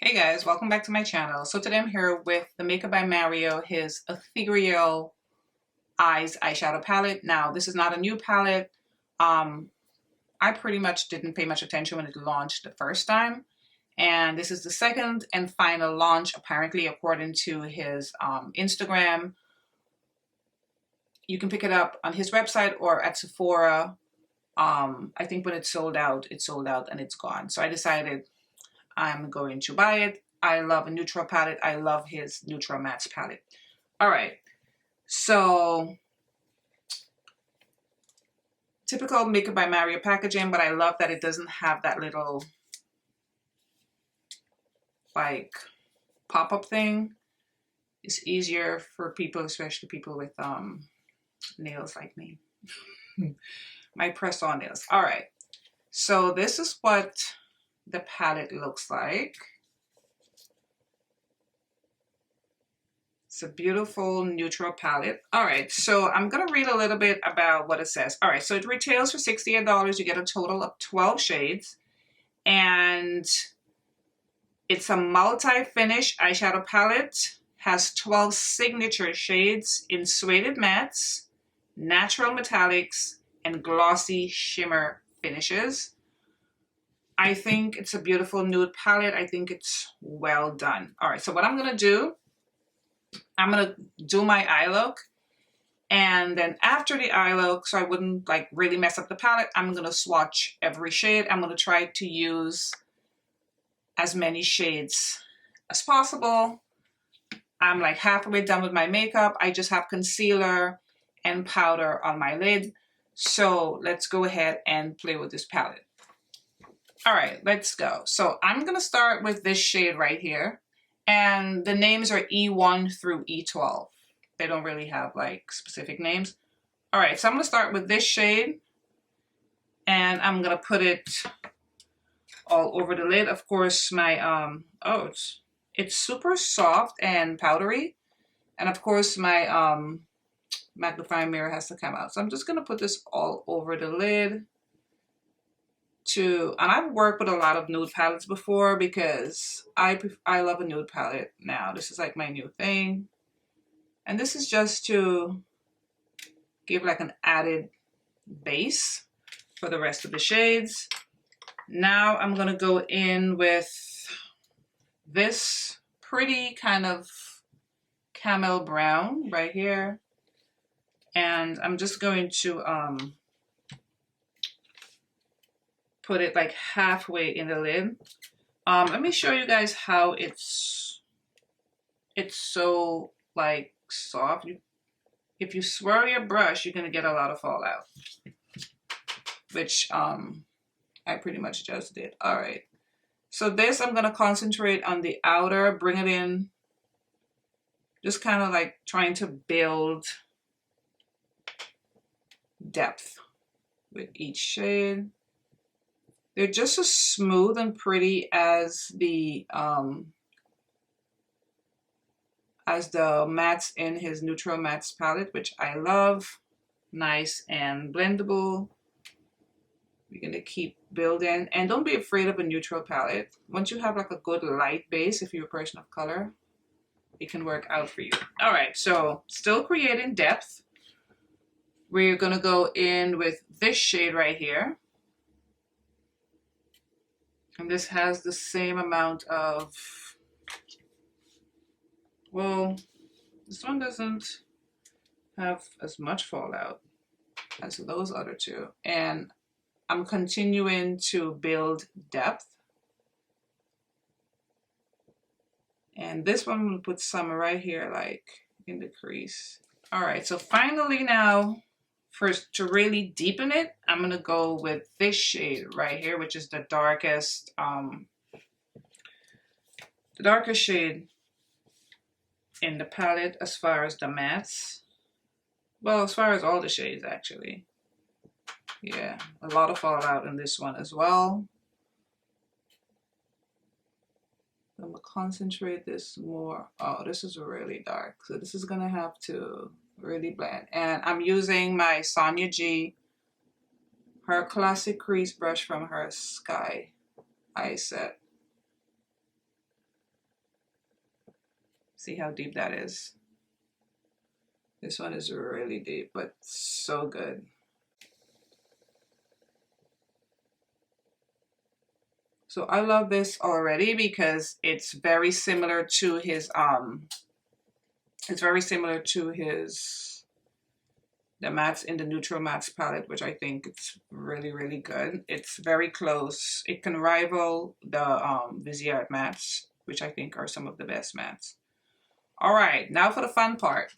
Hey guys, welcome back to my channel. So today I'm here with the Makeup by Mario, his Ethereal Eyes Eyeshadow Palette. Now, this is not a new palette. I pretty much didn't pay much attention when it launched the first time. And this is the second and final launch, apparently, according to his Instagram. You can pick it up on his website or at Sephora. I think when it's sold out and it's gone. So I decided I'm going to buy it. I love a neutral palette. I love his neutral mattes palette. All right. So typical Makeup by Mario packaging, but I love that it doesn't have that little like pop-up thing. It's easier for people, especially people with nails like me. My press-on nails. All right. So this is what the palette looks like. It's a beautiful neutral palette. All right, so I'm gonna read a little bit about what it says. All right, so it retails for $68. You get a total of 12 shades. And it's a multi-finish eyeshadow palette. Has 12 signature shades in sueded mattes, natural metallics, and glossy shimmer finishes. I think it's a beautiful nude palette. I think it's well done. All right, so what I'm gonna do, I'm gonna do my eye look, and then after the eye look, so I wouldn't like really mess up the palette, I'm gonna swatch every shade. I'm gonna try to use as many shades as possible. I'm like halfway done with my makeup. I just have concealer and powder on my lid. So let's go ahead and play with this palette. All right, let's go. So I'm gonna start with this shade right here. And the names are E1 through E12. They don't really have like specific names. All right, so I'm gonna start with this shade and I'm gonna put it all over the lid. Of course, my, it's super soft and powdery. And of course my magnifying mirror has to come out. So I'm just gonna put this all over the lid. And I've worked with a lot of nude palettes before because I love a nude palette now. This is like my new thing. And this is just to give like an added base for the rest of the shades. Now I'm gonna go in with this pretty kind of camel brown right here. And I'm just going to put it like halfway in the lid. Let me show you guys how it's so like soft. If you swirl your brush, you're gonna get a lot of fallout, which I pretty much just did. All right, so this I'm gonna concentrate on the outer, bring it in, just kind of like trying to build depth with each shade. They're just as smooth and pretty as the mattes in his neutral mattes palette, which I love. Nice and blendable. We're gonna keep building, and don't be afraid of a neutral palette. Once you have like a good light base, if you're a person of color, it can work out for you. All right, so still creating depth. We're gonna go in with this shade right here. And this has the same amount of, well, this one doesn't have as much fallout as those other two. And I'm continuing to build depth. And this one I'm gonna put some right here, like in the crease. All right, so finally now, first, to really deepen it, I'm gonna go with this shade right here, which is the darkest shade in the palette as far as the mattes. Well, as far as all the shades actually. Yeah, a lot of fallout in this one as well. I'm gonna concentrate this more. Oh, this is really dark, so this is gonna have to really blend. And I'm using my Sonia G, her classic crease brush from her Sky Eye Set. See how deep that is? This one is really deep, but so good. So I love this already because it's very similar to his the mattes in the Neutral Mattes palette, which I think it's really, really good. It's very close. It can rival the Viseart mattes, which I think are some of the best mattes. All right, now for the fun part.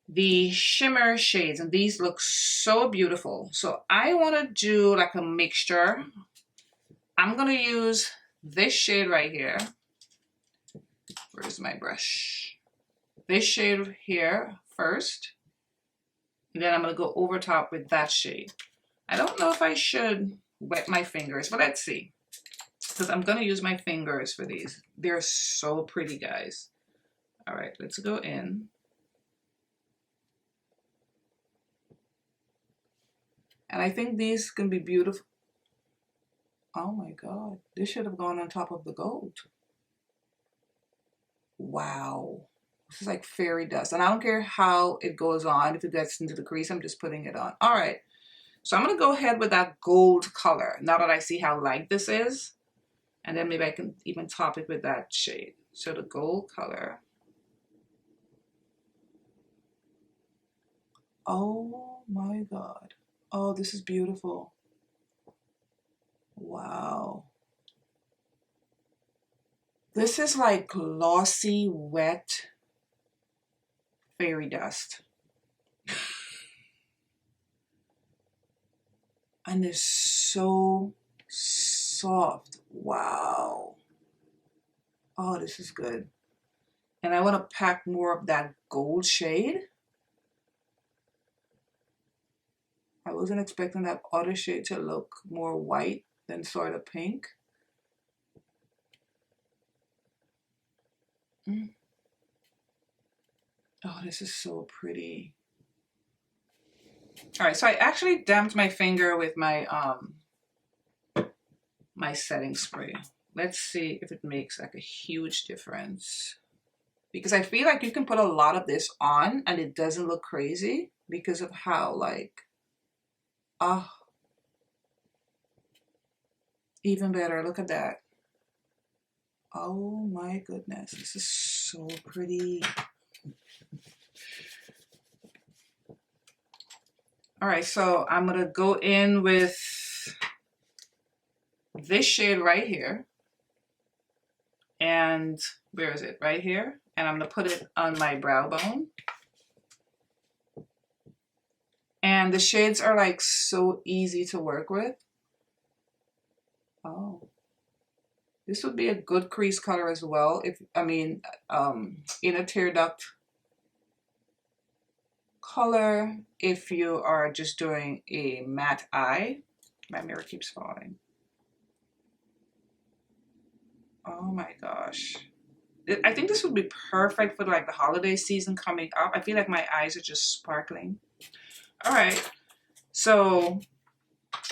The shimmer shades, and these look so beautiful. So I want to do like a mixture. I'm going to use this shade right here. Where's my brush? This shade here first, and then I'm going to go over top with that shade. I don't know if I should wet my fingers, but let's see, because I'm going to use my fingers for these. They're so pretty, guys. All right, let's go in. And I think these can be beautiful. Oh my God, this should have gone on top of the gold. Wow. This is like fairy dust. And I don't care how it goes on. If it gets into the crease, I'm just putting it on. All right. So I'm going to go ahead with that gold color now that I see how light this is. And then maybe I can even top it with that shade. So the gold color. Oh my God. Oh, this is beautiful. Wow. This is like glossy, wet fairy dust. And it's so soft. Wow. Oh, this is good. And I want to pack more of that gold shade. I wasn't expecting that other shade to look more white than sort of pink. Oh, this is so pretty. All right, so I actually damped my finger with my my setting spray. Let's see if it makes like a huge difference. Because I feel like you can put a lot of this on and it doesn't look crazy because of how like, oh, even better. Look at that. Oh my goodness, this is so pretty. All right, so I'm gonna go in with this shade right here. And where is it? Right here. And I'm gonna put it on my brow bone. And the shades are like so easy to work with. Oh. This would be a good crease color as well. If, I mean, inner tear duct color if you are just doing a matte eye. My mirror keeps falling. Oh my gosh. I think this would be perfect for like the holiday season coming up. I feel like my eyes are just sparkling. All right. So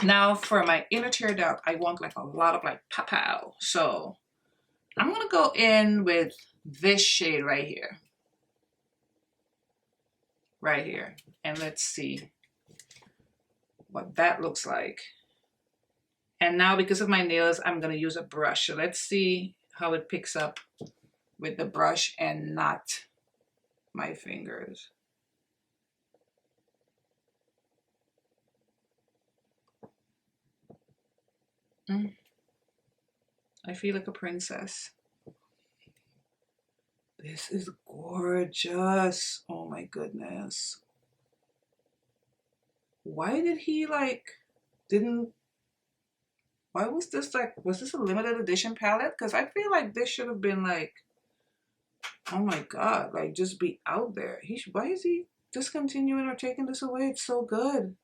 now for my inner tear duct, I want like a lot of like pow. So I'm going to go in with this shade right here. Right here. And let's see what that looks like. And now because of my nails, I'm going to use a brush. So let's see how it picks up with the brush and not my fingers. I feel like a princess. This is gorgeous. Oh my goodness. Why did he like, why was this like, was this a limited edition palette? Because I feel like this should have been like, oh my God, like just be out there. Why is he discontinuing or taking this away? It's so good.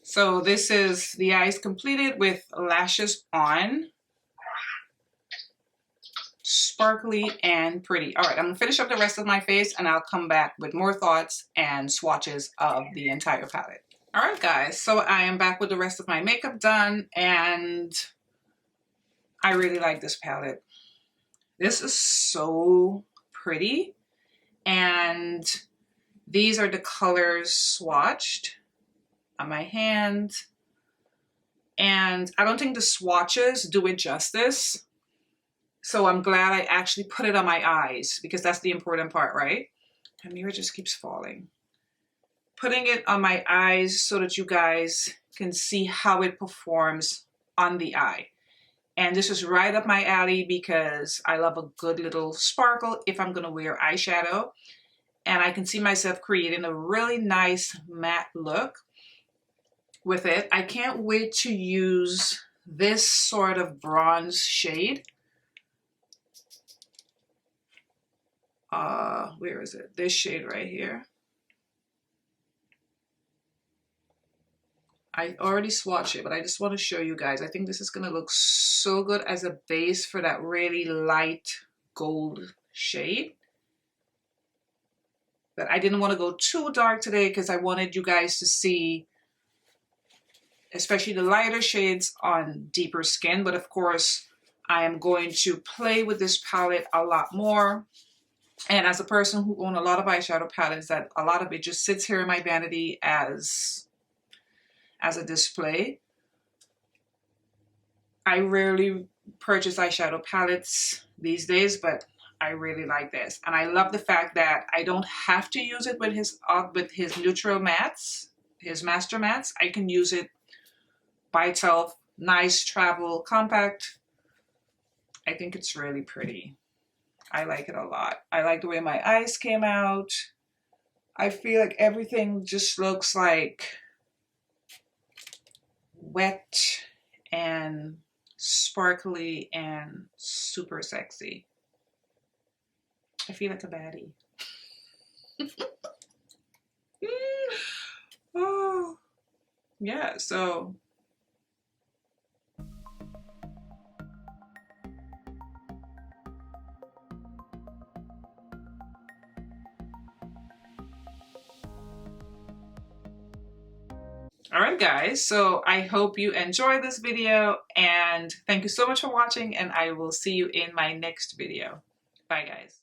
So this is the eyes completed with lashes on. Sparkly and pretty. All right, I'm gonna finish up the rest of my face and I'll come back with more thoughts and swatches of the entire palette. All right, guys, so I am back with the rest of my makeup done and I really like this palette. This is so pretty, and these are the colors swatched on my hand, and I don't think the swatches do it justice. So I'm glad I actually put it on my eyes because that's the important part, right? My mirror just keeps falling. Putting it on my eyes so that you guys can see how it performs on the eye. And this is right up my alley because I love a good little sparkle if I'm gonna wear eyeshadow. And I can see myself creating a really nice matte look with it. I can't wait to use this sort of bronze shade. Where is it? This shade right here. I already swatched it, but I just want to show you guys. I think this is going to look so good as a base for that really light gold shade. But I didn't want to go too dark today because I wanted you guys to see, especially the lighter shades on deeper skin. But of course, I am going to play with this palette a lot more. And as a person who owns a lot of eyeshadow palettes, that a lot of it just sits here in my vanity as a display. I rarely purchase eyeshadow palettes these days, but I really like this. And I love the fact that I don't have to use it with his neutral mattes, his master mattes. I can use it by itself. Nice travel, compact. I think it's really pretty. I like it a lot. I like the way my eyes came out. I feel like everything just looks like wet and sparkly and super sexy. I feel like a baddie. Oh, yeah, so. All right, guys, so I hope you enjoyed this video and thank you so much for watching, and I will see you in my next video. Bye, guys.